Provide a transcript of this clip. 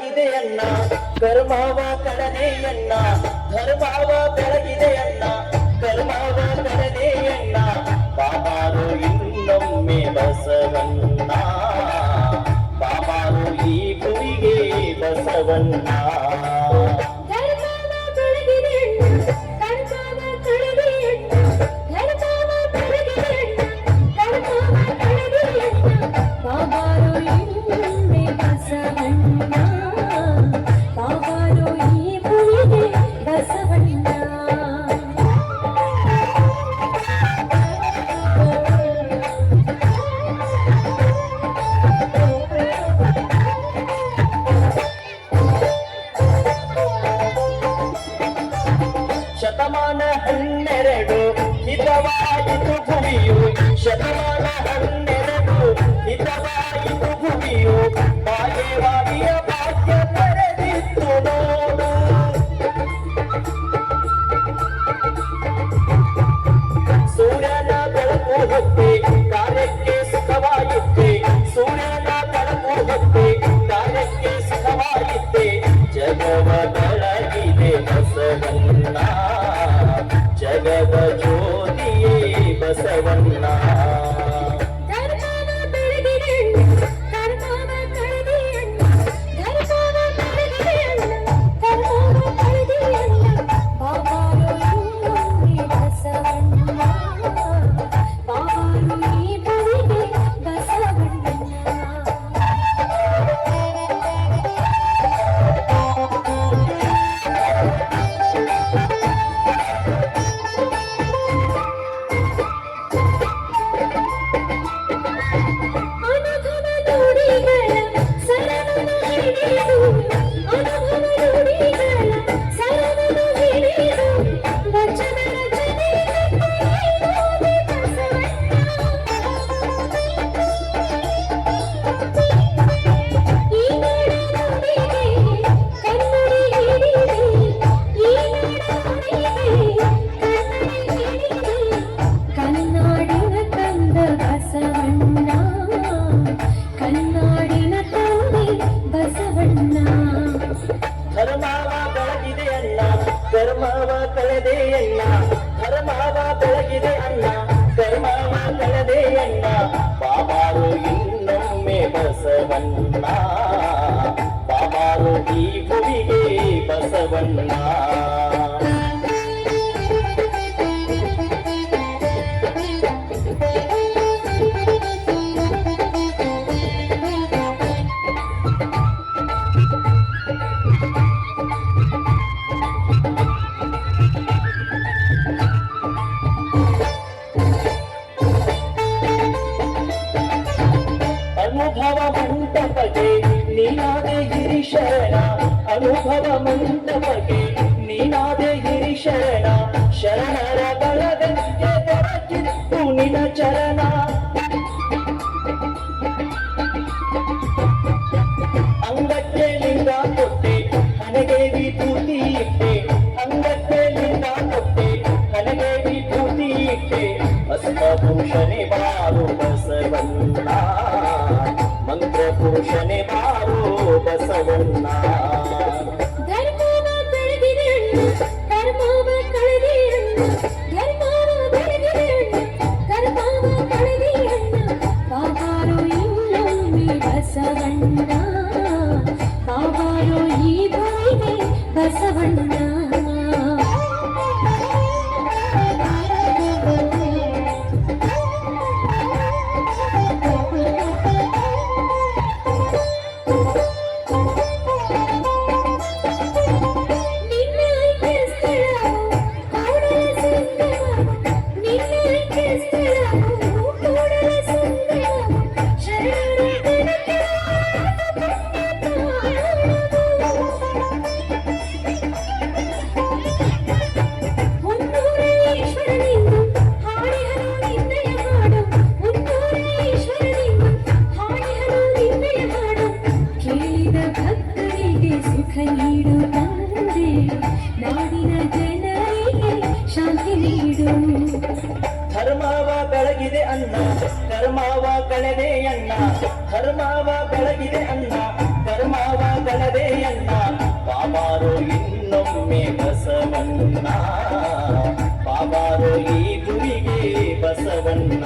ಬೆಳಗಿದೆಯನ್ನ ಕರ್ಮವ ಕಳೆದೆಯನ್ನ ಧರ್ಮವ ಬೆಳಗಿದೆಯನ್ನ ಕರ್ಮವ ಕಳೆದೆಯನ್ನ ಬಾಬಾರು ಇನ್ನೊಮ್ಮೆ ಬಸವಣ್ಣ ಬಾಬಾರು ಈ ಭುವಿಗೆ ಬಸವಣ್ಣ ಶತಮಾನ 12 ಹಿತವಾಯಿತು ಭೂಮಿಯು ಶತಮಾನ 12 ಹಿತವಾಯಿತು ಭೂಮಿಯು ಬಾಲ್ಯವಾದಿಯ ಭಾಗ್ಯ ತೆರೆದಿತ್ತು ನೋಡು ಸೂರ್ಯನ ಬೆಳಕು ಹೊತ್ತೆ ಕಾರ್ಯಕ್ಕೆ ಸುಖವಾಯಿತ್ತೆ ಸೂರ್ಯನ ಬೆಳಕು ಹೊತ್ತೆ ಕಾರ್ಯಕ್ಕೆ ಸುಖವಾಯಿತ್ತೆ ಜಗವ ಬೆಳಗಿದೆ ಬಸವಣ್ಣ ಜಗದ ಜ್ಯೋತಿಯೇ ಬಸವಣ್ಣ ಧರ್ಮವ ಬೆಳಗಿದೆ ಅಣ್ಣ ಕರ್ಮವ ಕಳೆದೆಯಣ್ಣ ಧರ್ಮವ ಬೆಳಗಿದೆ ಅಣ್ಣ ಕರ್ಮವ ಕಳೆದೆಯಣ್ಣ ಬಾಬಾರು ಇನ್ನೊಮ್ಮೆ ಬಸವಣ್ಣ ಬಾಬಾರು ಈ ಭುವಿಗೆ ಬಸವಣ್ಣ ಅನುಭವ ಮಂಟಪಕ್ಕೆ ನೀನಾದೆ ಗಿರಿಶರಣ ಅನುಭವ ಮಂಟಪಕ್ಕೆ ನೀನಾದೆ ಗಿರಿಶರಣ ಶರಣರ ಬಲಗಕ್ಕೆ ದೊರಕಿತ್ತು ನಿನ ಚರಣ ಅಂಗಕ್ಕೆ ಲಿಂಗ ಕೊಟ್ಟೆ ಹಣೆಗೆ ವಿಭೂತಿ ಇಟ್ಟೆ ಅಂಗಕ್ಕೆ ಲಿಂಗ ಕೊಟ್ಟೆ ಹಣೆಗೆ ವಿಭೂತಿ ಇಟ್ಟೆ ಹಸ್ತಭೂಷಣೆ ಬಾರು ಬಸವಣ್ಣ ಮಂತ್ರಪುರುಷನೇ ಬಾರು ಬಸವಣ್ಣ ಬಸವಣ್ಣ ಬಾಬಾರು ಈ ಭೂಮಿಗೆ ಬಸವಣ್ಣ ಧರ್ಮವ ಬೆಳಗಿದೆ ಅಣ್ಣ ಕರ್ಮವ ಕಳೆದೆ ಅಣ್ಣ ಧರ್ಮವ ಬೆಳಗಿದೆ ಅಣ್ಣ ಕರ್ಮವಾಗಲದೆ ಅಣ್ಣ ಬಾಬಾರೋ ಇನ್ನೊಮ್ಮೆ ಬಸವಣ್ಣ ಬಾಬಾರೋ ಈ ಗುರಿಗೆ ಬಸವಣ್ಣ